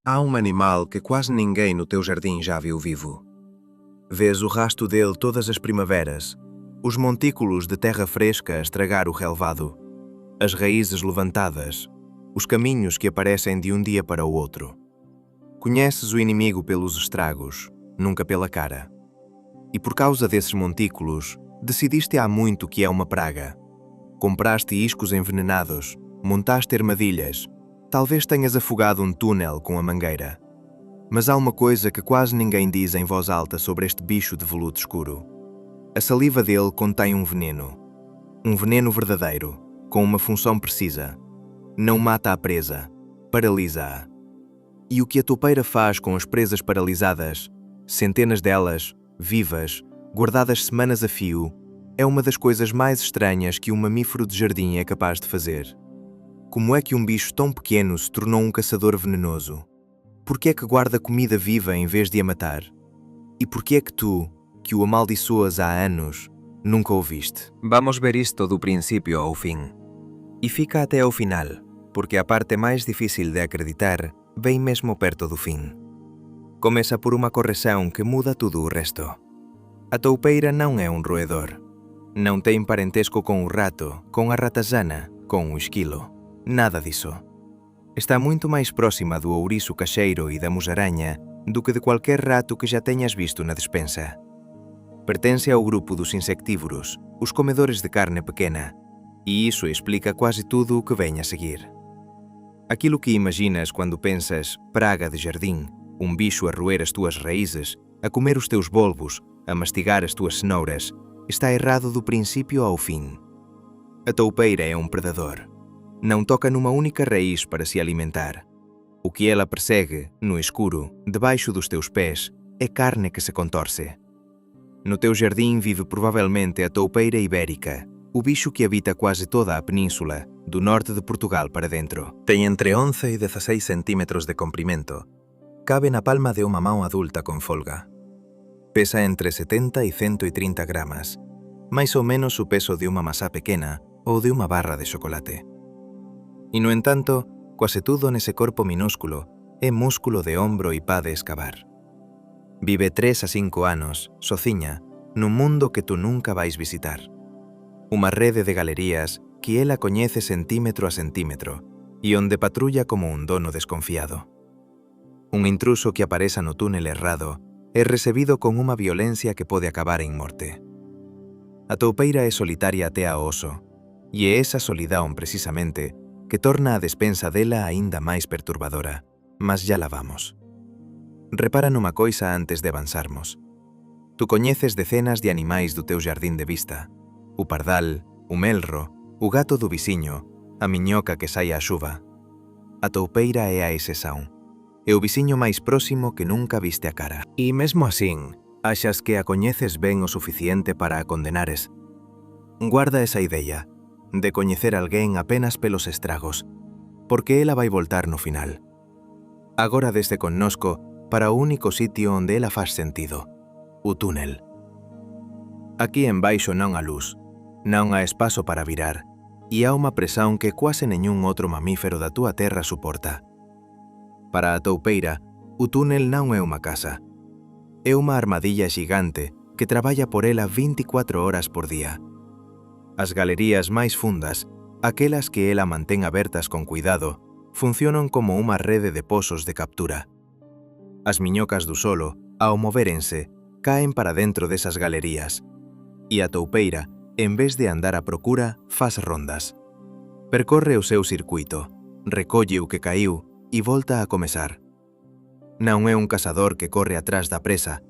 Há um animal que quase ninguém no teu jardim já viu vivo. Vês o rasto dele todas as primaveras, os montículos de terra fresca a estragar o relvado, as raízes levantadas, os caminhos que aparecem de um dia para o outro. Conheces o inimigo pelos estragos, nunca pela cara. E por causa desses montículos, decidiste há muito que é uma praga. Compraste iscos envenenados, montaste armadilhas, talvez tenhas afogado um túnel com a mangueira. Mas há uma coisa que quase ninguém diz em voz alta sobre este bicho de veludo escuro. A saliva dele contém um veneno verdadeiro, com uma função precisa. Não mata a presa, paralisa-a. E o que a toupeira faz com as presas paralisadas, centenas delas, vivas, guardadas semanas a fio, é uma das coisas mais estranhas que um mamífero de jardim é capaz de fazer. Como é que um bicho tão pequeno se tornou um caçador venenoso? Por que é que guarda comida viva em vez de a matar? E por que é que tu, que o amaldiçoas há anos, nunca o viste? Vamos ver isto do princípio ao fim. E fica até ao final, porque a parte mais difícil de acreditar vem mesmo perto do fim. Começa por uma correção que muda tudo o resto. A toupeira não é um roedor. Não tem parentesco com o rato, com a ratazana, com o esquilo. Nada disso. Está muito mais próxima do ouriço cacheiro e da musaraña do que de qualquer rato que já tenhas visto na despensa. Pertence ao grupo dos insectívoros, os comedores de carne pequena, e isso explica quase tudo o que vem a seguir. Aquilo que imaginas quando pensas praga de jardim, um bicho a roer as tuas raízes, a comer os teus bulbos, a mastigar as tuas cenouras, está errado do princípio ao fim. A toupeira é um predador. Não toca numa única raiz para se alimentar. O que ela persegue, no escuro, debaixo dos teus pés, é carne que se contorce. No teu jardim vive provavelmente a toupeira ibérica, o bicho que habita quase toda a península, do norte de Portugal para dentro. Tem entre 11 e 16 centímetros de comprimento. Cabe na palma de uma mão adulta com folga. Pesa entre 70 e 130 gramas, mais ou menos o peso de uma maçã pequena ou de uma barra de chocolate. E, no entanto, quase tudo nesse corpo minúsculo é músculo de ombro e pá de escavar. Vive 3 a 5 anos, sozinha, num mundo que tu nunca vais visitar. Uma rede de galerías que ela coñece centímetro a centímetro e onde patrulla como un dono desconfiado. Un intruso que apareza no túnel errado é recibido con unha violencia que pode acabar en morte. A toupeira é solitaria até a oso, e é esa solidão, precisamente, que torna a despensa dela aínda máis perturbadora, mas ya la vamos. Repara nunha coisa antes de avanzarmos. Tu coñeces decenas de animais do teu jardín de vista. O pardal, o melro, o gato do viciño, a miñoca que sai á xuva. A toupeira é a exceção. É o viciño máis próximo que nunca viste a cara. E mesmo asín, achas que a coñeces ben o suficiente para a condenares. Guarda esa idea de coñecer alguén apenas pelos estragos, porque ela vai voltar no final. Agora desde connosco para o único sitio onde ela faz sentido, o túnel. Aquí embaixo non há luz, non há espazo para virar, e há unha presión que quase nenhum outro mamífero da túa terra suporta. Para a toupeira, o túnel non é unha casa. É unha armadilla xigante que traballa por ela 24 horas por día. As galerías máis fundas, aquelas que ela mantén abertas con cuidado, funcionan como unha rede de pozos de captura. As miñocas do solo, ao movérense, caen para dentro desas galerías, e a toupeira, en vez de andar á procura, faz rondas. Percorre o seu circuito, recolle o que caíu e volta a comezar. Non é un cazador que corre atrás da presa,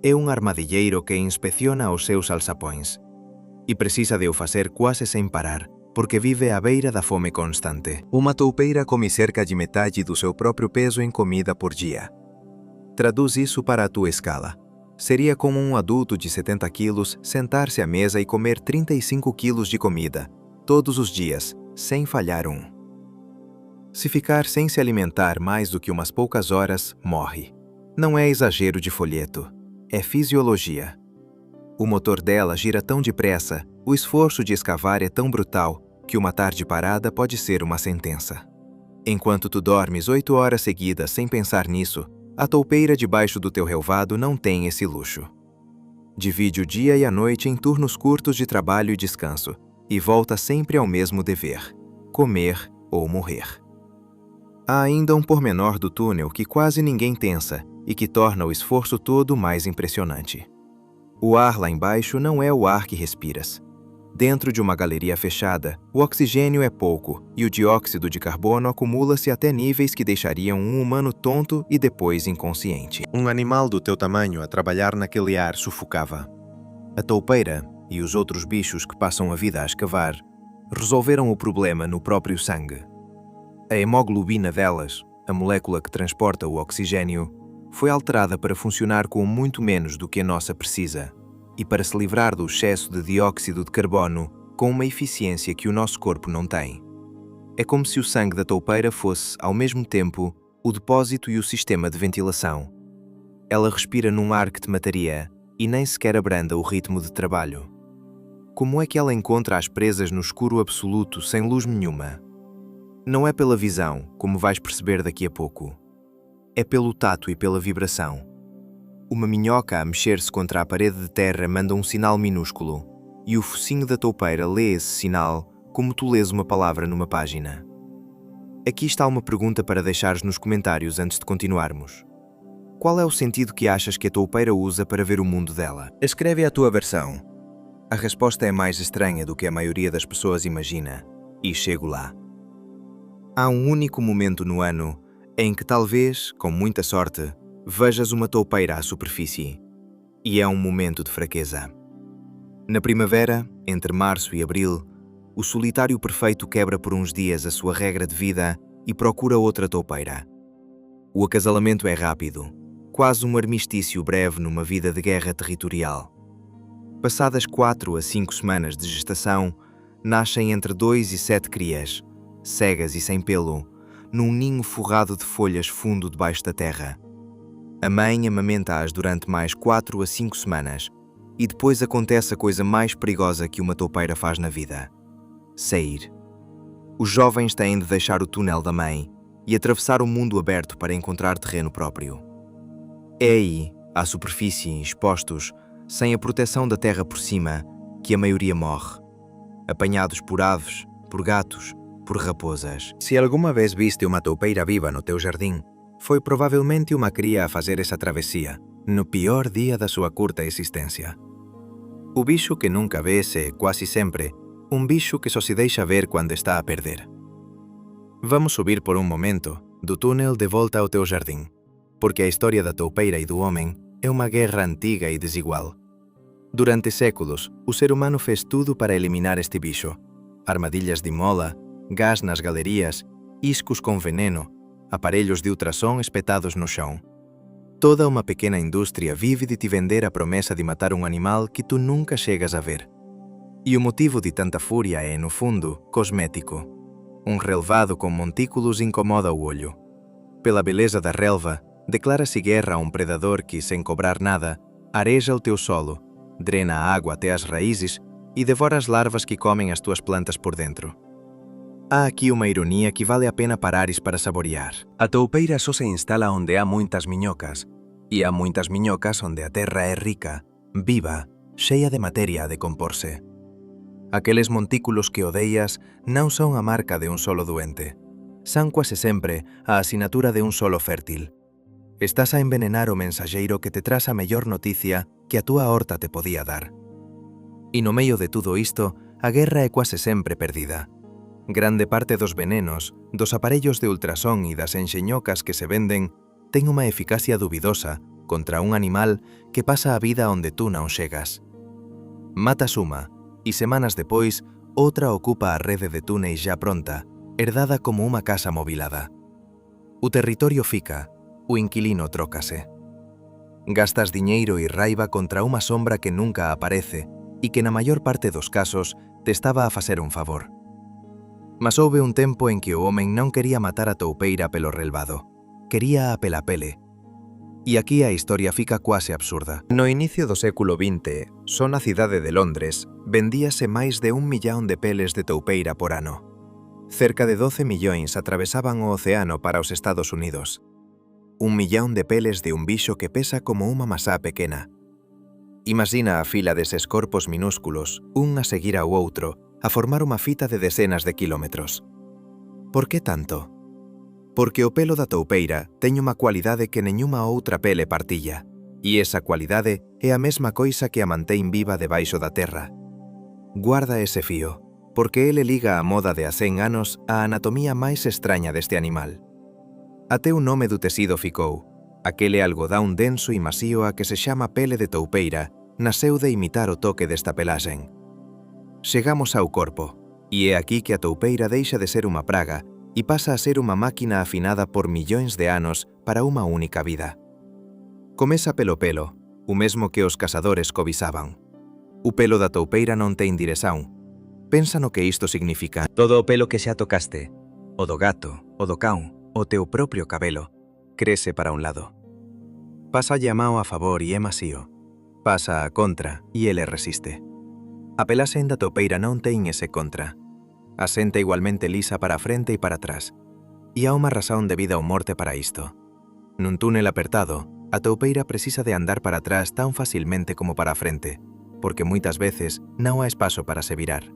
é un armadilleiro que inspecciona os seus alzapóns. E precisa de o facer quase sen parar, porque vive á beira da fome constante. Uma toupeira come cerca de metade do seu próprio peso em comida por dia. Traduz isso para a tua escala. Seria como um adulto de 70 quilos sentar-se à mesa e comer 35 quilos de comida, todos os dias, sem falhar um. Se ficar sem se alimentar mais do que umas poucas horas, morre. Não é exagero de folheto, é fisiologia. O motor dela gira tão depressa, o esforço de escavar é tão brutal, que uma tarde parada pode ser uma sentença. Enquanto tu dormes 8 horas seguidas sem pensar nisso, a toupeira debaixo do teu relvado não tem esse luxo. Divide o dia e a noite em turnos curtos de trabalho e descanso, e volta sempre ao mesmo dever: comer ou morrer. Há ainda um pormenor do túnel que quase ninguém pensa e que torna o esforço todo mais impressionante. O ar lá embaixo não é o ar que respiras. Dentro de uma galeria fechada, o oxigênio é pouco e o dióxido de carbono acumula-se até níveis que deixariam um humano tonto e depois inconsciente. Um animal do teu tamanho a trabalhar naquele ar sufocava. A toupeira e os outros bichos que passam a vida a escavar resolveram o problema no próprio sangue. A hemoglobina delas, a molécula que transporta o oxigênio, foi alterada para funcionar com muito menos do que a nossa precisa e para se livrar do excesso de dióxido de carbono com uma eficiência que o nosso corpo não tem. É como se o sangue da toupeira fosse, ao mesmo tempo, o depósito e o sistema de ventilação. Ela respira num ar que te mataria e nem sequer abranda o ritmo de trabalho. Como é que ela encontra as presas no escuro absoluto, sem luz nenhuma? Não é pela visão, como vais perceber daqui a pouco. É pelo tato e pela vibração. Uma minhoca a mexer-se contra a parede de terra manda um sinal minúsculo, e o focinho da toupeira lê esse sinal como tu lês uma palavra numa página. Aqui está uma pergunta para deixares nos comentários antes de continuarmos. Qual é o sentido que achas que a toupeira usa para ver o mundo dela? Escreve a tua versão. A resposta é mais estranha do que a maioria das pessoas imagina, e chego lá. Há um único momento no ano em que talvez, com muita sorte, vejas uma toupeira à superfície. E é um momento de fraqueza. Na primavera, entre março e abril, o solitário perfeito quebra por uns dias a sua regra de vida e procura outra toupeira. O acasalamento é rápido, quase um armistício breve numa vida de guerra territorial. Passadas 4 a 5 semanas de gestação, nascem entre 2 e 7 crias, cegas e sem pelo, num ninho forrado de folhas fundo debaixo da terra. A mãe amamenta-as durante mais 4 a 5 semanas e depois acontece a coisa mais perigosa que uma toupeira faz na vida: sair. Os jovens têm de deixar o túnel da mãe e atravessar o mundo aberto para encontrar terreno próprio. É aí, à superfície, expostos, sem a proteção da terra por cima, que a maioria morre, apanhados por aves, por gatos, por raposas. Se alguma vez viste uma toupeira viva no teu jardim, foi provavelmente uma cria a fazer essa travessia, no pior dia da sua curta existência. O bicho que nunca vês é, quase sempre, um bicho que só se deixa ver quando está a perder. Vamos subir por um momento do túnel de volta ao teu jardim, porque a história da toupeira e do homem é uma guerra antiga e desigual. Durante séculos, o ser humano fez tudo para eliminar este bicho: armadilhas de mola, gás nas galerias, iscos com veneno, aparelhos de ultrassom espetados no chão. Toda uma pequena indústria vive de te vender a promessa de matar um animal que tu nunca chegas a ver. E o motivo de tanta fúria é, no fundo, cosmético. Um relvado com montículos incomoda o olho. Pela beleza da relva, declara-se guerra a um predador que, sem cobrar nada, areja o teu solo, drena a água até as raízes e devora as larvas que comem as tuas plantas por dentro. Há aqui uma ironia que vale a pena parares para saborear. A toupeira só se instala onde há muitas minhocas, e há muitas minhocas onde a terra é rica, viva, cheia de matéria a decompor-se. Aqueles montículos que odeias não são a marca de um solo doente. São quase sempre a assinatura de um solo fértil. Estás a envenenar o mensajeiro que te traz a mellor noticia que a tua horta te podía dar. E no meio de tudo isto, a guerra é quase sempre perdida. Grande parte dos venenos, dos aparellos de ultrasón e das enxeñocas que se venden ten unha eficacia dubidosa contra un animal que pasa a vida onde tú non chegas. Matas uma, e semanas depois, outra ocupa a rede de túneis já pronta, herdada como unha casa mobilada. O territorio fica, o inquilino trócase. Gastas diñeiro e raiva contra unha sombra que nunca aparece e que na maior parte dos casos te estaba a facer un favor. Mas houve un tempo en que o homem non quería matar a toupeira pelo relvado, quería a pela pele. E aquí a historia fica quase absurda. No inicio do século XX, só na cidade de Londres, vendíase máis de 1 millón de peles de toupeira por ano. Cerca de 12 millóns atravesaban o océano para os Estados Unidos. 1 millón de peles de un bicho que pesa como unha masá pequena. Imagina a fila deses corpos minúsculos, un a seguir ao outro, a formar unha fita de decenas de kilómetros. Por que tanto? Porque o pelo da toupeira ten unha cualidade que neñuma outra pele partilla, e esa cualidade é a mesma coisa que a mantén viva debaixo da terra. Guarda ese fío, porque ele liga a moda de a 100 anos a anatomía máis extraña deste animal. Até o nome do tecido ficou. Aquele algodán denso e masío a que se chama pele de toupeira naseu de imitar o toque desta pelaxen. Chegamos ao corpo, e é aquí que a toupeira deixa de ser unha praga e pasa a ser unha máquina afinada por millóns de anos para unha única vida. Comeza pelo pelo, o mesmo que os cazadores cobisaban. O pelo da toupeira non ten dirección. Pensa no que isto significa. Todo o pelo que xa tocaste, o do gato, o do cão, o teu propio cabelo, crece para un lado. Pasa a mao a favor e é masío. Pasa a contra e ele resiste. A pelaxen da toupeira non ten ese contra. Asenta igualmente lisa para a frente e para atrás. E há unha razón de vida ou morte para isto. Nun túnel apertado, a toupeira precisa de andar para atrás tan facilmente como para a frente, porque moitas veces non há espazo para se virar.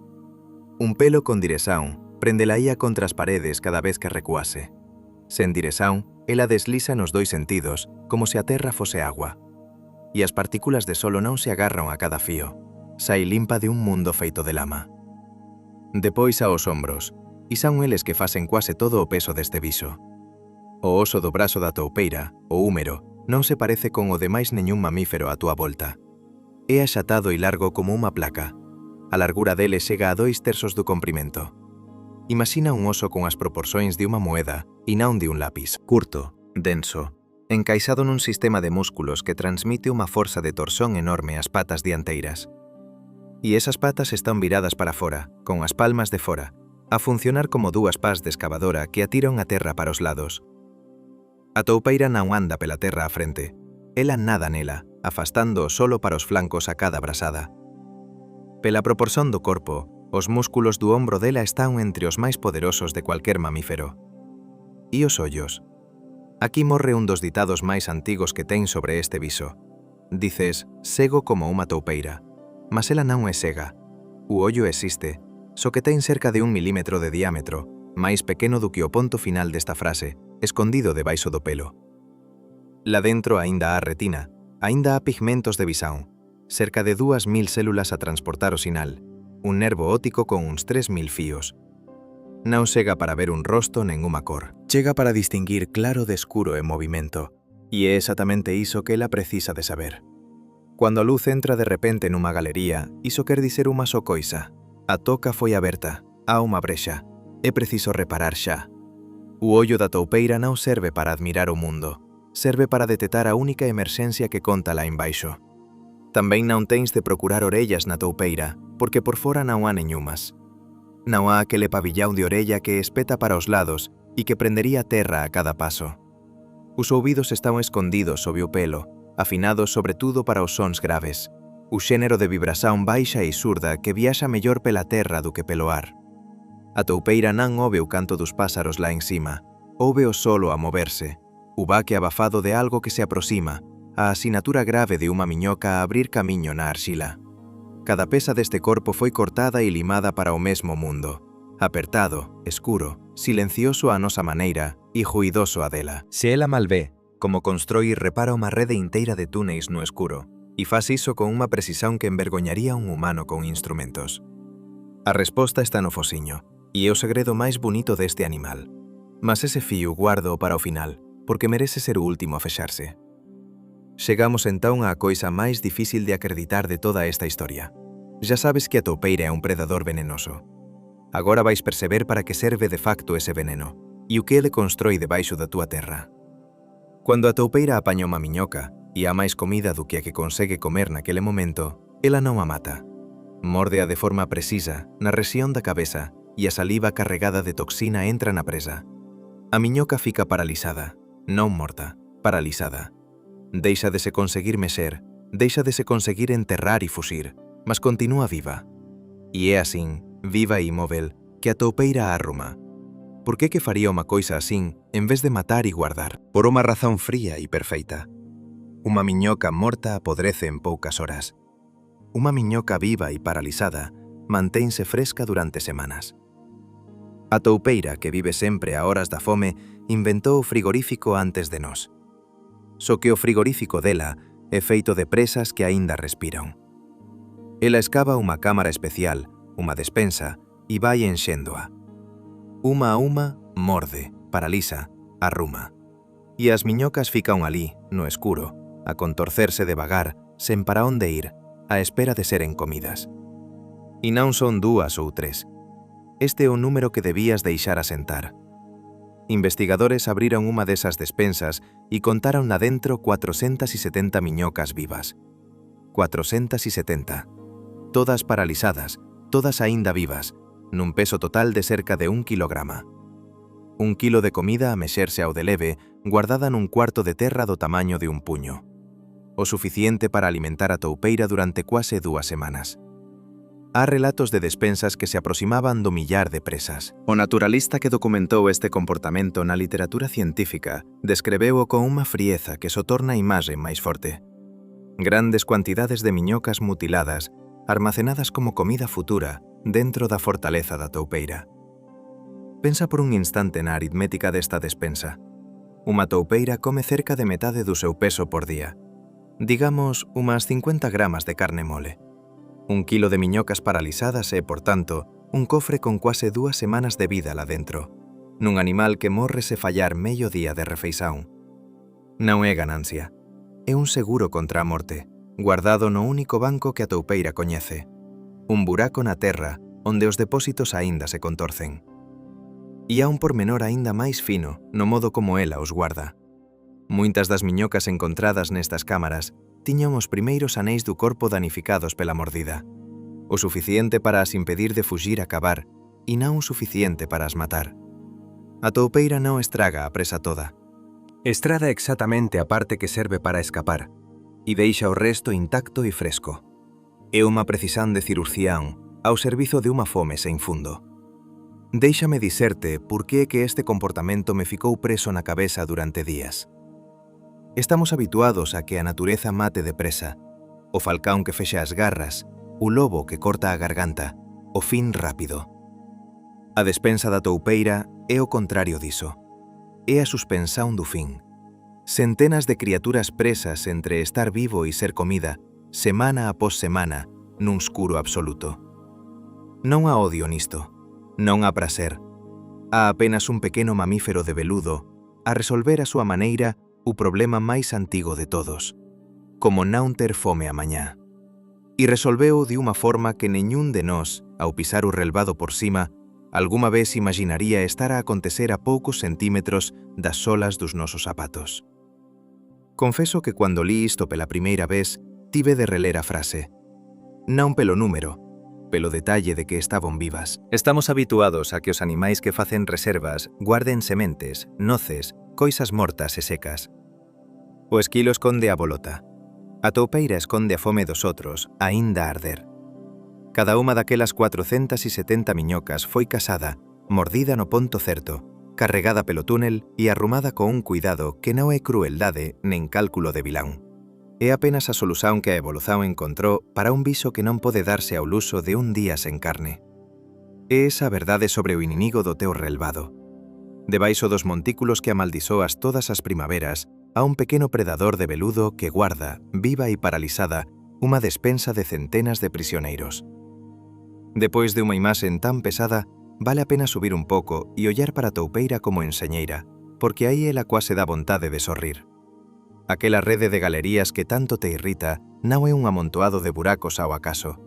Un pelo con dirección prendelaía contra as paredes cada vez que recuase. Sen dirección, ela desliza nos dois sentidos, como se a terra fose agua. E as partículas de solo non se agarran a cada fío. Sai limpa de un mundo feito de lama. Depois aos ombros, e son eles que facen quase todo o peso deste bicho. O oso do brazo da toupeira, o húmero, non se parece con o de máis neñún mamífero á túa volta. É axatado e largo como unha placa. A largura dele chega a 2/3 do comprimento. Imagina un oso con as proporcións de unha moeda e non de un lápis. Curto, denso, encaixado nun sistema de músculos que transmite unha forza de torsión enorme ás patas dianteiras. E esas patas están viradas para fora, con as palmas de fora, a funcionar como dúas pás de escavadora que atiran a terra para os lados. A toupeira non anda pela terra á frente. Ela nada nela, afastando o solo para os flancos a cada brasada. Pela proporción do corpo, os músculos do ombro dela están entre os máis poderosos de cualquier mamífero. E os ollos? Aquí morre un dos ditados máis antigos que ten sobre este bicho. Dices, cego como unha toupeira. Mas ela non é cega. O ollo existe, só que ten cerca de 1 milímetro de diámetro, máis pequeno do que o ponto final desta frase, escondido debaixo do pelo. Lá dentro aínda há retina, aínda há pigmentos de visão, cerca de 2.000 células a transportar o sinal, un nervo óptico con uns 3.000 fíos. Non chega para ver un rosto nen unha cor. Chega para distinguir claro de escuro en movimento, e é exactamente iso que ela precisa de saber. Cuando a luz entra de repente nunha galería, iso quer dizer unha só coisa. A toca foi aberta, há unha brexa, é preciso reparar xa. O ollo da toupeira non serve para admirar o mundo, serve para detectar a única emerxencia que conta lá embaixo. Tamén non tens de procurar orellas na toupeira, porque por fora non há neñumas. Non há aquele pavillão de orella que espeta para os lados e que prendería a terra a cada paso. Os ouvidos están escondidos sob o pelo, afinados sobre tudo para os sons graves. O xénero de vibración baixa e surda que viaxa mellor pela terra do que pelo ar. A toupeira non ouve o canto dos pásaros lá encima, ouve o solo a moverse, o baque abafado de algo que se aproxima, a asinatura grave de unha miñoca a abrir camiño na arxila. Cada peza deste corpo foi cortada e limada para o mesmo mundo, apertado, escuro, silencioso á nosa maneira e ruidoso a dela. Se ela mal ve, como constroi e repara unha rede inteira de túneis no escuro, e faz iso con unha precisión que envergoñaría un humano con instrumentos. A resposta está no fociño, e é o segredo máis bonito deste animal. Mas ese fío guardo para o final, porque merece ser o último a fexarse. Chegamos entón á coisa máis difícil de acreditar de toda esta historia. Ya sabes que a toupeira é un predador venenoso. Agora vais perceber para que serve de facto ese veneno, e o que ele constroi debaixo da túa terra. Cuando a toupeira apaña unha miñoca, e há máis comida do que a que consegue comer naquele momento, ela non a mata. Mórdea de forma precisa, na rexión da cabeza, e a saliva carregada de toxina entra na presa. A miñoca fica paralizada, non morta, paralizada. Deixa de se conseguir mexer, deixa de se conseguir enterrar e fuxir, mas continúa viva. E é asín, viva e inmóvel, que a toupeira arruma, Por que faría unha coisa asín en vez de matar e guardar? Por unha razón fría e perfeita. Unha miñoca morta apodrece en poucas horas. Unha miñoca viva e paralizada manténse fresca durante semanas. A toupeira, que vive sempre a horas da fome, inventou o frigorífico antes de nós. Só que o frigorífico dela é feito de presas que aínda respiran. Ela escava unha cámara especial, unha despensa, e vai enxéndoa. Uma a uma, morde, paraliza, arruma. E as miñocas fican alí, no escuro, a contorcerse devagar, sen para onde ir, á espera de seren comidas. E non son 2 ou 3. Este é o número que debías deixar asentar. Investigadores abriron unha desas despensas e contaron na dentro 470 miñocas vivas. 470. Todas paralizadas, todas aínda vivas, nun peso total de cerca de 1 kilograma. 1 kilo de comida a mexerse ao de leve, guardada nun cuarto de terra do tamaño de un puño. O suficiente para alimentar a toupeira durante quase 2 semanas. Há relatos de despensas que se aproximaban do millar de presas. O naturalista que documentou este comportamento na literatura científica descreveu-o con unha frieza que só torna a imaxe máis forte. Grandes cuantidades de miñocas mutiladas, armacenadas como comida futura dentro da fortaleza da toupeira. Pensa por un instante na aritmética desta despensa. Unha toupeira come cerca de metade do seu peso por día. Digamos, umas 50 gramas de carne mole. 1 kilo de miñocas paralizadas é, por tanto, un cofre con quase 2 semanas de vida lá dentro, nun animal que morre se fallar medio día de refeição. Non é ganancia. É un seguro contra a morte, guardado no único banco que a toupeira coñece. Un buraco na terra onde os depósitos aínda se contorcen. E há un pormenor aínda máis fino no modo como ela os guarda. Moitas das miñocas encontradas nestas cámaras tiñan os primeiros anéis do corpo danificados pela mordida. O suficiente para as impedir de fuxir a cavar e non o suficiente para as matar. A toupeira non estraga a presa toda. Estrada exactamente a parte que serve para escapar e deixa o resto intacto e fresco. É unha precisán de cirurxián ao servizo de unha fome sen fundo. Déixame dicerte por que é que este comportamento me ficou preso na cabeza durante días. Estamos habituados a que a natureza mate depresa, o falcán que fexa as garras, o lobo que corta a garganta, o fin rápido. A despensa da toupeira é o contrario diso. É a suspensión do fin. Centenas de criaturas presas entre estar vivo e ser comida, semana após semana, nun escuro absoluto. Non há odio nisto, non há prazer. Há apenas un pequeno mamífero de veludo a resolver a súa maneira o problema máis antigo de todos, como non ter fome a mañá. E resolveu de unha forma que neñún de nós, ao pisar o relvado por cima, algunha vez imaginaría estar a acontecer a poucos centímetros das solas dos nosos zapatos. Confeso que cando li isto pela primeira vez, tive de reler a frase. Non pelo número, pelo detalle de que estaban vivas. Estamos habituados a que os animais que facen reservas guarden sementes, noces, coisas mortas e secas. O esquilo esconde a bolota. A toupeira esconde a fome dos outros, aínda a arder. Cada unha daquelas 470 miñocas foi casada, mordida no ponto certo, carregada pelo túnel e arrumada con un cuidado que non é crueldade nen cálculo de vilán. É apenas a solución que a evolución encontrou para un viso que non pode darse ao luso de un día sen carne. É esa verdade sobre o inimigo do teu relvado. Debaixo dos montículos que amaldizoas todas as primaveras, há un pequeno predador de veludo que guarda, viva e paralizada, unha despensa de centenas de prisioneiros. Depois de unha imaxe tan pesada, vale a pena subir un pouco e ollar para a toupeira como enseñeira, porque aí ela quase dá vontade de sorrir. Aquela rede de galerías que tanto te irrita non é un amontoado de buracos ao acaso.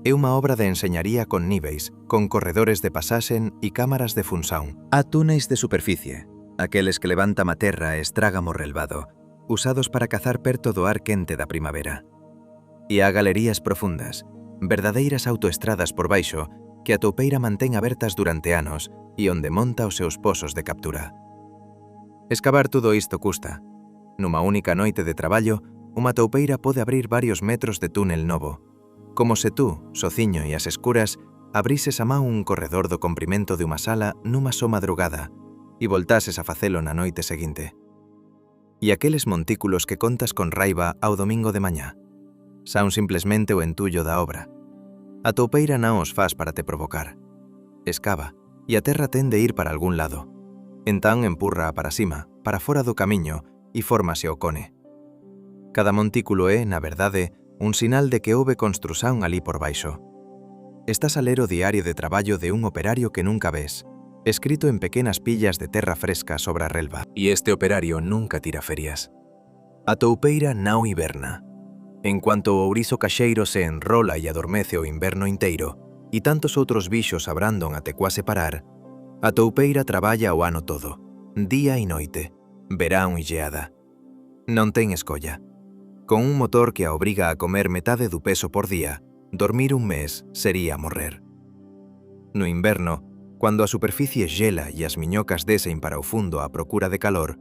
É unha obra de enseñaría con níveis, con corredores de pasaxen e cámaras de función. Há túneis de superficie, aqueles que levantan a terra e estragan o relvado, usados para cazar perto do ar quente da primavera. E há galerías profundas, verdadeiras autoestradas por baixo, que a toupeira mantén abertas durante anos e onde monta os seus pozos de captura. Escavar todo isto custa. Nunha única noite de traballo, unha toupeira pode abrir varios metros de túnel novo, como se tú, sociño e as escuras, abrises a man un corredor do comprimento de unha sala nunha só madrugada e voltases a facelo na noite seguinte. E aqueles montículos que contas con raiva ao domingo de mañá son simplesmente o entullo da obra. A toupeira non os faz para te provocar. Escava, e a terra ten de ir para algún lado. Entón empurra para cima, para fora do camiño, e fórmase o cone. Cada montículo é, na verdade, un sinal de que houve construción alí por baixo. Estás a ler o diario de traballo de un operario que nunca ves, escrito en pequenas pillas de terra fresca sobre a relva. E este operario nunca tira ferias. A toupeira non hiberna. En cuanto o ourizo caxeiro se enrola e adormece o inverno inteiro, e tantos outros bichos abrandon até quase parar, a toupeira traballa o ano todo, día e noite, verán e geada. Non ten escolla. Con un motor que a obriga a comer metade do peso por día, dormir un mes sería morrer. No inverno, cando a superficie xela e as miñocas desen para o fundo á procura de calor,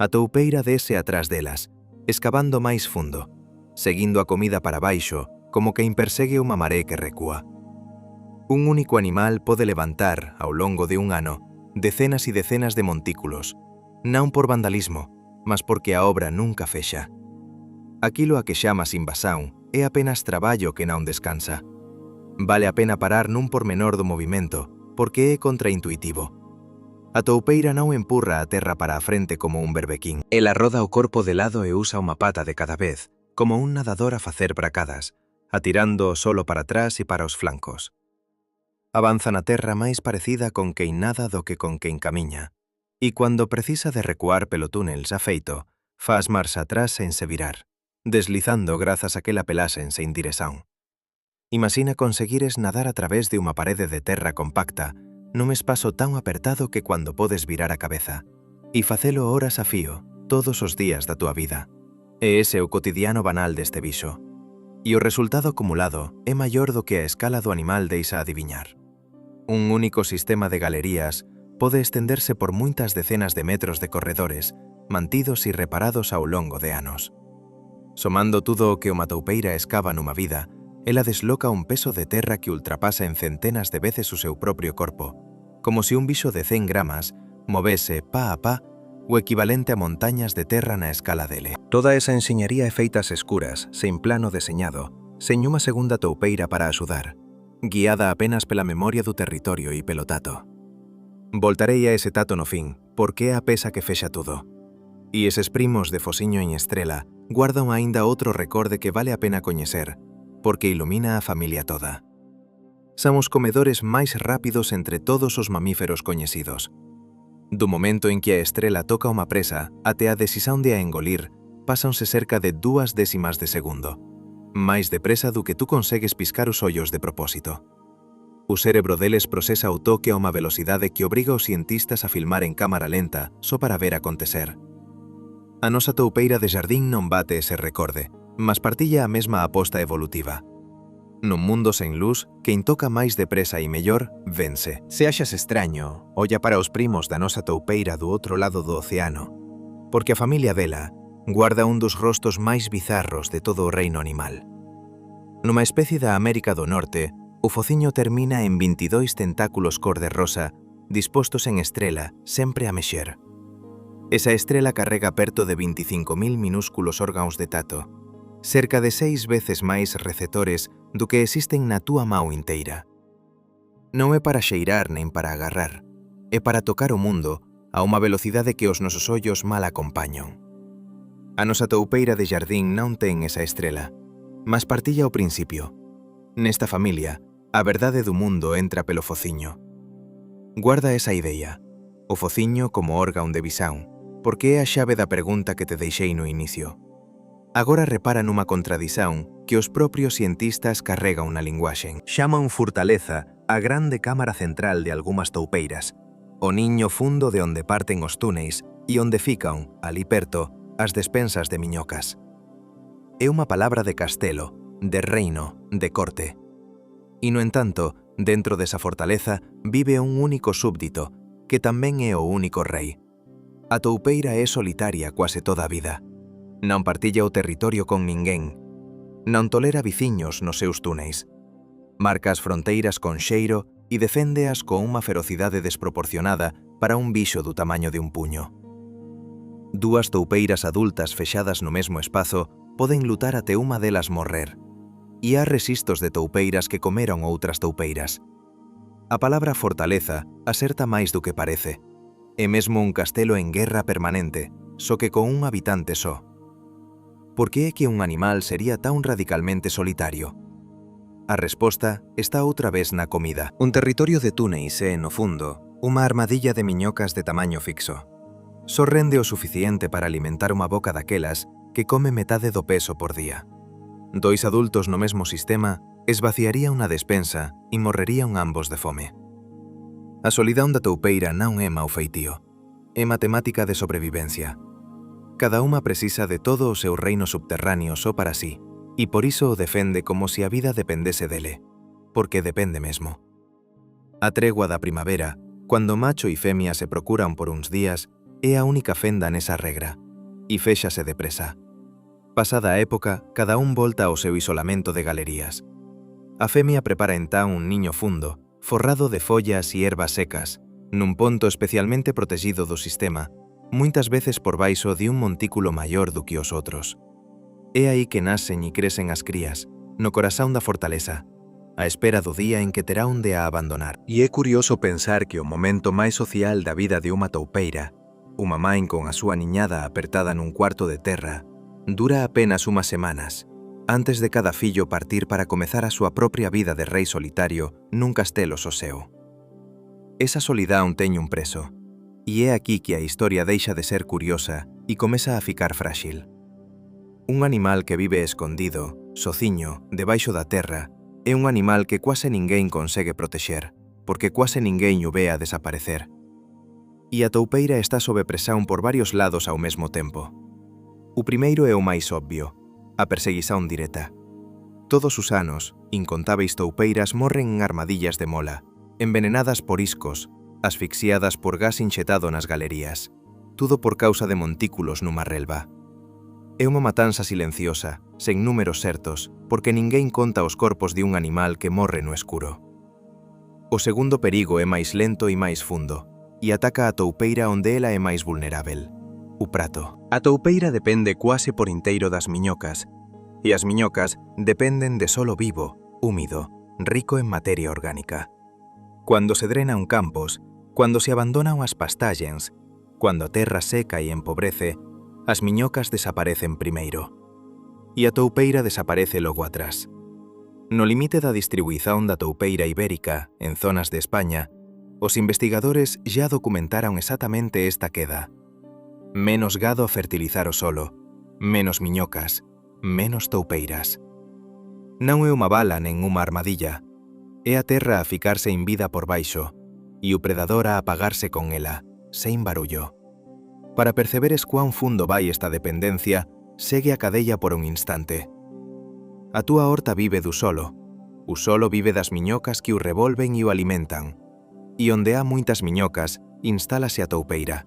a toupeira dese atrás delas, escavando máis fundo, seguindo a comida para baixo, como que impersegue unha maré que recúa. Un único animal pode levantar, ao longo de un ano, decenas e decenas de montículos, non por vandalismo, mas porque a obra nunca fexa. Aquilo a que chamas invasión é apenas traballo que non descansa. Vale a pena parar nun pormenor do movimento, porque é contraintuitivo. A toupeira non empurra a terra para a frente como un berbequín. Ela roda o corpo de lado e usa unha pata de cada vez, como un nadador a facer bracadas, atirando o solo para atrás e para os flancos. Avanza na terra máis parecida con quen nada do que con quen camiña, e cando precisa de recuar pelo túnel xa feito, faz marcha atrás sen se virar, deslizando grazas a que la pelasen sen dirección. Imagina conseguires nadar a través de unha parede de terra compacta nun espazo tan apertado que cuando podes virar a cabeza, e facelo horas a fío, todos os días da túa vida. E ese é o cotidiano banal deste bicho. E o resultado acumulado é maior do que a escala do animal deixa adiviñar. Un único sistema de galerías pode estenderse por moitas decenas de metros de corredores, mantidos e reparados ao longo de anos. Somando tudo o que unha toupeira escava nunha vida, ela desloca un peso de terra que ultrapasa en centenas de veces o seu propio corpo, como se un bicho de 100 gramas movese pa a pa o equivalente a montañas de terra na escala dele. Toda esa enxeñería é feitas escuras, sen plano deseñado, sen unha segunda toupeira para axudar, guiada apenas pela memoria do territorio e pelo tato. Voltarei a ese tato no fin, porque é a pesa que fexa todo. E eses primos de fociño en estrela guardan aínda outro recorde que vale a pena coñecer, porque ilumina a familia toda. Son os comedores máis rápidos entre todos os mamíferos coñecidos. Do momento en que a estrela toca unha presa até a decisión de a engolir, pásanse cerca de 2 décimas de segundo, máis depresa do que tú consegues piscar os ollos de propósito. O cerebro deles procesa o toque a unha velocidade que obriga os cientistas a filmar en cámara lenta só para ver acontecer. A nosa toupeira de xardín non bate ese recorde, mas partilla a mesma aposta evolutiva. Nun mundo sen luz, quen toca máis depresa e mellor, vence. Se achas extraño, olla para os primos da nosa toupeira do outro lado do océano, porque a familia dela guarda un dos rostos máis bizarros de todo o reino animal. Nunha especie da América do Norte, o fociño termina en 22 tentáculos cor de rosa, dispostos en estrela, sempre a mexer. Esa estrela carrega perto de 25.000 minúsculos órgãos de tato, cerca de 6 veces máis receptores do que existen na túa mão inteira. Non é para xeirar nen para agarrar, é para tocar o mundo a unha velocidade que os nosos ollos mal acompañan. A nosa toupeira de xardín non ten esa estrela, mas partilla o principio. Nesta familia, a verdade do mundo entra pelo fociño. Guarda esa idea, o fociño como órgão de visão, porque é a xave da pregunta que te deixei no inicio. Agora repara nunha contradición que os propios cientistas carregan na linguaxe. Chaman fortaleza a grande cámara central de algunhas toupeiras, o niño fundo de onde parten os túneis e onde fican, ali perto, as despensas de miñocas. É unha palabra de castelo, de reino, de corte. E, no entanto, dentro desa fortaleza vive un único súbdito, que tamén é o único rei. A toupeira é solitaria quase toda a vida. Non partilla o territorio con ninguén. Non tolera viciños nos seus túneis. Marca as fronteiras con xeiro e deféndeas con unha ferocidade desproporcionada para un bicho do tamaño de un puño. Dúas toupeiras adultas fexadas no mesmo espazo poden lutar até unha delas morrer. E há resistos de toupeiras que comeron outras toupeiras. A palabra fortaleza acerta máis do que parece. É mesmo un castelo en guerra permanente, só que con un habitante só. Por que é que un animal sería tan radicalmente solitario? A resposta está outra vez na comida. Un territorio de túneis é, no fundo, unha armadilla de miñocas de tamaño fixo. Só rende o suficiente para alimentar unha boca daquelas que come metade do peso por día. Dois adultos no mesmo sistema esvaciaría unha despensa e morrerían ambos de fome. A solidão da toupeira non é mau feitío, é matemática de sobrevivencia. Cada unha precisa de todo o seu reino subterráneo só para sí, e por iso o defende como se a vida dependese dele, porque depende mesmo. A tregua da primavera, cando macho e femia se procuran por uns días, é a única fenda nesa regra, e féxase depresa. Pasada a época, cada un volta ao seu isolamento de galerías. A femia prepara entán un niño fundo, forrado de follas e ervas secas, nun ponto especialmente protegido do sistema, muitas veces por baixo de un montículo maior do que os outros. É aí que nacen e crecen as crías, no corazón da fortaleza, á espera do día en que terá onde a abandonar. E é curioso pensar que o momento máis social da vida de unha toupeira, unha mãe con a súa niñada apertada nun cuarto de terra, dura apenas unhas semanas, antes de cada fillo partir para comezar a súa propia vida de rei solitario nun castelo só seu. Esa solidão teñe un preso, e é aquí que a historia deixa de ser curiosa e comeza a ficar frágil. Un animal que vive escondido, sociño, debaixo da terra, é un animal que quase ninguén consegue protexer, porque quase ninguén o ve a desaparecer. E a toupeira está sob presión por varios lados ao mesmo tempo. O primeiro é o máis obvio, a perseguición directa. Todos os anos, incontáveis toupeiras morren en armadillas de mola, envenenadas por iscos, asfixiadas por gas inxetado nas galerías, tudo por causa de montículos nunha relva. É unha matanza silenciosa, sen números certos, porque ninguén conta os corpos de un animal que morre no escuro. O segundo perigo é máis lento e máis fundo, e ataca a toupeira onde ela é máis vulnerável, o prato. A toupeira depende quase por inteiro das miñocas, e as miñocas dependen de solo vivo, húmido, rico en materia orgánica. Cuando se drena un campos, cuando se abandonan as pastagens, cuando a terra seca e empobrece, as miñocas desaparecen primeiro. E a toupeira desaparece logo atrás. No limite da distribuición da toupeira ibérica, en zonas de España, os investigadores xa documentaron exactamente esta queda. Menos gado a fertilizar o solo, menos miñocas, menos toupeiras. Non é unha bala nen unha armadilla, é a terra a ficarse en vida por baixo, e o predador a apagarse con ela, sen barullo. Para perceberes cuán fundo vai esta dependencia, segue a cadella por un instante. A túa horta vive do solo. O solo vive das miñocas que o revolven e o alimentan. E onde há moitas miñocas, instálase a toupeira.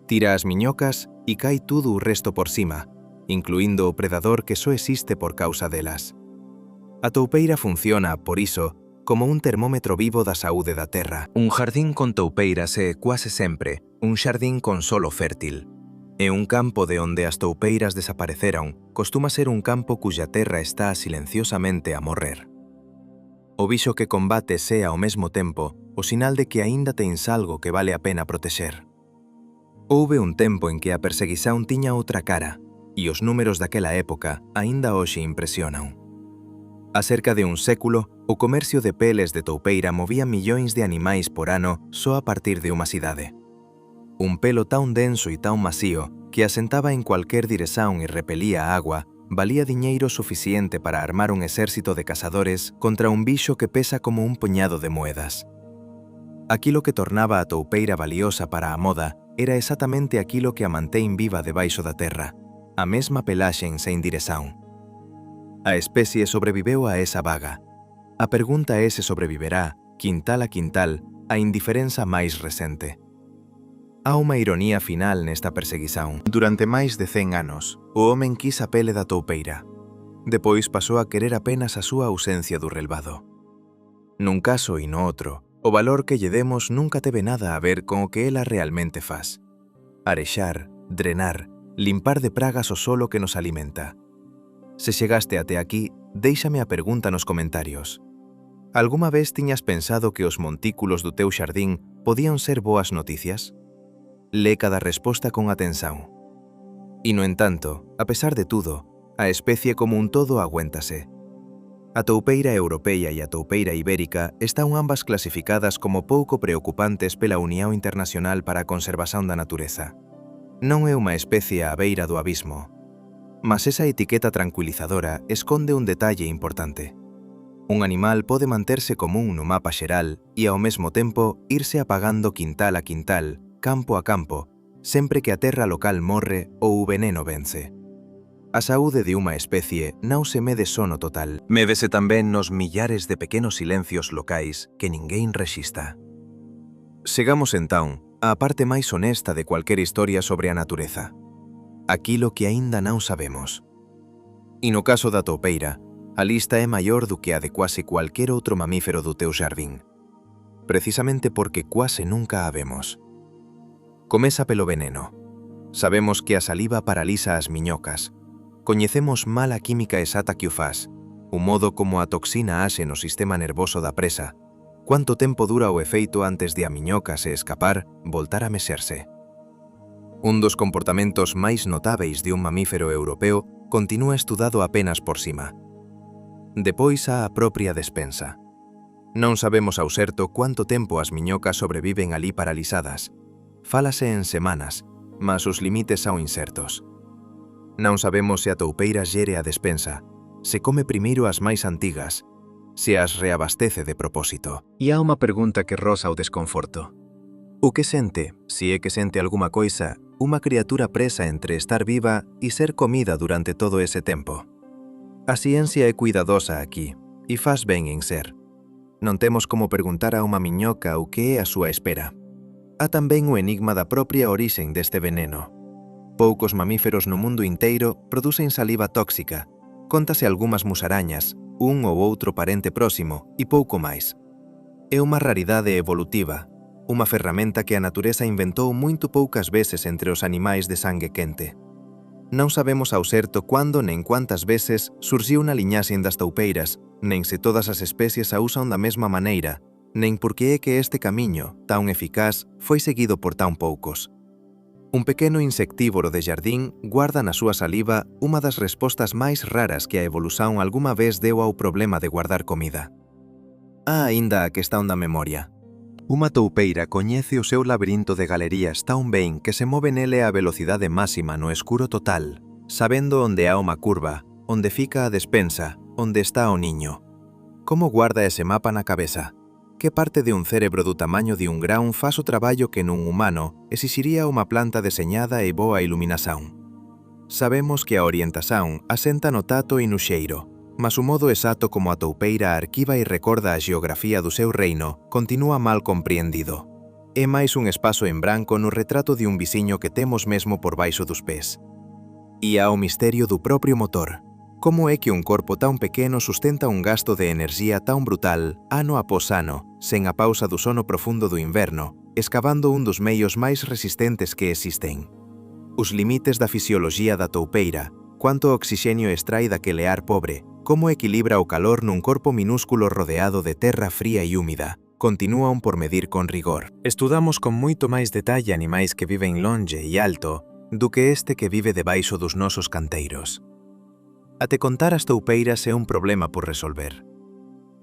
Tira as miñocas e cai todo o resto por cima, incluindo o predador que só existe por causa delas. A toupeira funciona, por iso, como un termómetro vivo da saúde da terra. Un jardín con toupeiras é, quase sempre, un xardín con solo fértil. E un campo de onde as toupeiras desapareceron costuma ser un campo cuya terra está silenciosamente a morrer. O bicho que combate é ao mesmo tempo o sinal de que aínda tens algo que vale a pena protexer. Houve un tempo en que a perseguición tiña outra cara, e os números daquela época aínda hoxe impresionan. A cerca de un século, o comercio de peles de toupeira movía millóns de animais por ano só a partir de unha cidade. Un pelo tan denso e tan masío que asentaba en cualquier dirección e repelía a agua, valía diñeiro suficiente para armar un exército de cazadores contra un bicho que pesa como un puñado de moedas. Aquilo que tornaba a toupeira valiosa para a moda era exactamente aquilo que a mantén viva debaixo da terra, a mesma pelaxe sen dirección. A especie sobreviveu a esa vaga. A pregunta é se sobreviverá, quintal a quintal, a indiferenza máis recente. Há unha ironía final nesta perseguición. Durante máis de 100 anos, o home quis a pele da toupeira. Depois pasou a querer apenas a súa ausencia do relvado. Nun caso e no outro, o valor que lle demos nunca teve nada a ver con o que ela realmente faz. Arexar, drenar, limpar de pragas o solo que nos alimenta. Se chegaste até aquí, déixame a pregunta nos comentarios. Alguma vez tiñas pensado que os montículos do teu xardín podían ser boas noticias? Lé cada resposta con atención. E, no entanto, a pesar de tudo, a especie como un todo aguéntase. A toupeira europea e a toupeira ibérica están ambas clasificadas como pouco preocupantes pela Unión Internacional para a Conservación da Natureza. Non é unha especie á beira do abismo. Mas esa etiqueta tranquilizadora esconde un detalle importante. Un animal pode manterse común no mapa xeral e, ao mesmo tempo, irse apagando quintal a quintal, campo a campo, sempre que a terra local morre ou o veneno vence. A saúde de unha especie non se mede só no total, médese tamén nos millares de pequenos silencios locais que ninguén rexista. Chegamos entón á parte máis honesta de cualquier historia sobre a natureza. Aquilo que aínda non sabemos. E no caso da toupeira, a lista é maior do que a de quase cualquier outro mamífero do teu xardín. Precisamente porque quase nunca a vemos. Comeza pelo veneno. Sabemos que a saliva paralisa as miñocas. Coñecemos mal a química exata que o faz, o modo como a toxina ase no sistema nervoso da presa, cuánto tempo dura o efeito antes de a miñoca se escapar, voltar a mexerse. Un dos comportamentos máis notáveis de un mamífero europeo continúa estudado apenas por cima. Depois a propia despensa. Non sabemos ao certo cuánto tempo as miñocas sobreviven alí paralisadas. Fálase en semanas, mas os limites son incertos. Non sabemos se a toupeira xere a despensa, se come primeiro as máis antigas, se as reabastece de propósito. E há unha pregunta que roza o desconforto. O que sente, se é que sente alguma coisa, unha criatura presa entre estar viva e ser comida durante todo ese tempo? A ciencia é cuidadosa aquí, e faz ben en ser. Non temos como preguntar a unha miñoca o que é a súa espera. Há tamén o enigma da propia orixen deste veneno. Poucos mamíferos no mundo inteiro producen saliva tóxica, cóntase algunhas musarañas, un ou outro parente próximo e pouco máis. É unha raridade evolutiva, unha ferramenta que a natureza inventou moito poucas veces entre os animais de sangue quente. Non sabemos ao certo cando nen cuántas veces surxiu na liñaxe das toupeiras, nen se todas as especies a usan da mesma maneira, nen por que é que este camiño, tan eficaz, foi seguido por tan poucos. Un pequeno insectívoro de xardín guarda na súa saliva unha das respostas máis raras que a evolución algunha vez deu ao problema de guardar comida. Há aínda a questão da memoria. Unha toupeira coñece o seu labirinto de galerías tan ben que se move nele a velocidade máxima no escuro total, sabendo onde há unha curva, onde fica a despensa, onde está o niño. Como guarda ese mapa na cabeza? Que parte de un cérebro do tamaño de un grán faz o traballo que nun humano exixiría unha planta deseñada e boa iluminación? Sabemos que a orientación asenta no tato e no xeiro, mas o modo exacto como a toupeira arquiva e recorda a xeografía do seu reino continúa mal compreendido. É máis un espazo en branco no retrato de un viciño que temos mesmo por baixo dos pés. E há o misterio do propio motor. Como é que un corpo tan pequeno sustenta un gasto de enerxía tan brutal, ano após ano, sen a pausa do sono profundo do inverno, escavando un dos meios máis resistentes que existen? Os limites da fisioloxía da toupeira, cuánto oxixenio extrai daquele ar pobre, como equilibra o calor nun corpo minúsculo rodeado de terra fría e húmida, continúan por medir con rigor. Estudamos con moito máis detalle animais que viven longe e alto do que este que vive debaixo dos nosos canteiros. Até contar as toupeiras é un problema por resolver.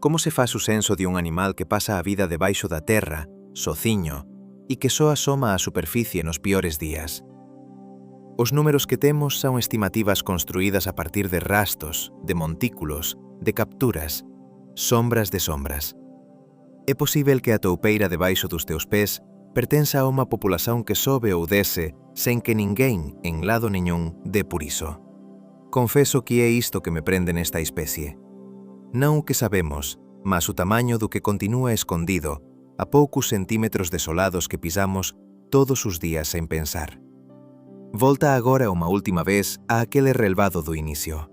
Como se faz o censo de un animal que pasa a vida debaixo da terra, sociño, e que só asoma á superficie nos piores días? Os números que temos son estimativas construídas a partir de rastos, de montículos, de capturas, sombras de sombras. É posíbel que a toupeira debaixo dos teus pés pertenza a unha populación que sobe ou desce sen que ninguén, en lado niñún, dé por iso. Confeso que é isto que me prende nesta especie. Non o que sabemos, mas o tamaño do que continúa escondido a poucos centímetros desolados que pisamos todos os días sen pensar. Volta agora unha última vez a aquele relvado do inicio,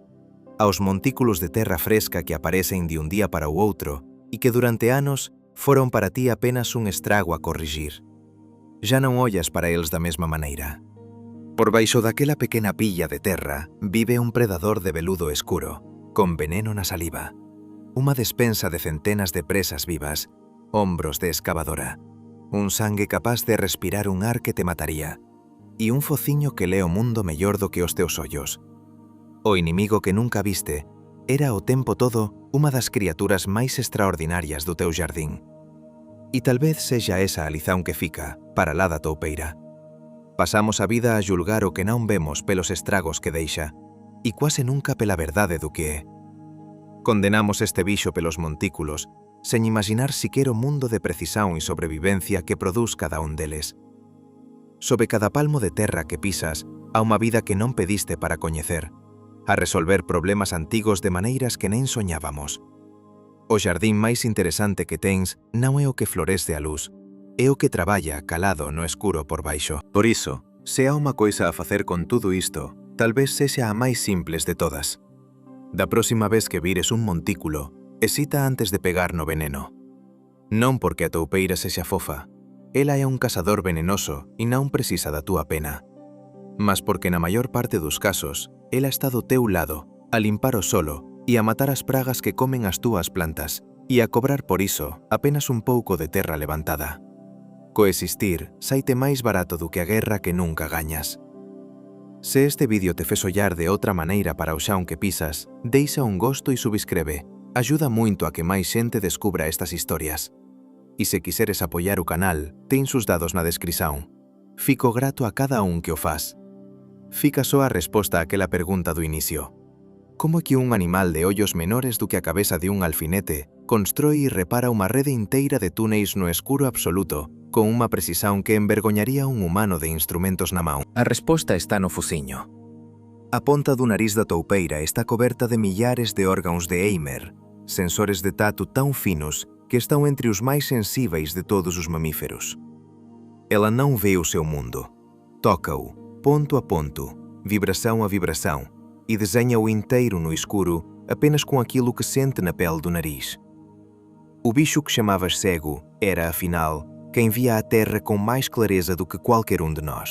aos montículos de terra fresca que aparecen de un día para o outro e que durante anos foram para ti apenas um estrago a corrigir. Já não olhas para eles da mesma maneira. Por baixo daquela pequena pilha de terra vive um predador de veludo escuro, com veneno na saliva. Uma despensa de centenas de presas vivas, ombros de escavadora, un sangue capaz de respirar un ar que te mataría, e un fociño que lee o mundo mellor do que os teus ollos. O inimigo que nunca viste era o tempo todo unha das criaturas máis extraordinarias do teu jardín. E tal vez sexa esa a lición que fica para lá da toupeira. Pasamos a vida a julgar o que non vemos pelos estragos que deixa, e quase nunca pela verdade do que é. Condenamos este bicho pelos montículos, sen imaginar siquer o mundo de precisão e sobrevivencia que produz cada un deles. Sobe cada palmo de terra que pisas, há unha vida que non pediste para coñecer, a resolver problemas antigos de maneiras que nen soñábamos. O jardín máis interesante que tens non é o que florece a luz, é o que traballa calado no escuro por baixo. Por iso, se há unha coisa a facer con tudo isto, tal vez sexa a máis simples de todas. Da próxima vez que vires un montículo, hesita antes de pegar no veneno. Non porque a toupeira sexa fofa, ela é un cazador venenoso e non precisa da túa pena. Mas porque na maior parte dos casos, ela está do teu lado, a limpar o solo e a matar as pragas que comen as túas plantas, e a cobrar por iso apenas un pouco de terra levantada. Coexistir saite máis barato do que a guerra que nunca gañas. Se este vídeo te fez ollar de outra maneira para o xaun que pisas, deixa un gosto e subscribe. Ajuda moito a que máis xente descubra estas historias. E se quiseres apoiar o canal, tens os dados na descrición. Fico grato a cada un que o faz. Fica só a resposta a aquela pregunta do inicio. Como é que un animal de ollos menores do que a cabeza de un alfinete constrói e repara unha rede inteira de túneis no escuro absoluto con unha precisão que envergoñaría un humano de instrumentos na mão? A resposta está no fociño. A ponta do nariz da toupeira está coberta de millares de órgãos de Eimer, sensores de tato tão finos que estão entre os mais sensíveis de todos os mamíferos. Ela não vê o seu mundo. Toca-o, ponto a ponto, vibração a vibração, e desenha-o inteiro no escuro apenas com aquilo que sente na pele do nariz. O bicho que chamavas cego era, afinal, quem via a terra com mais clareza do que qualquer um de nós.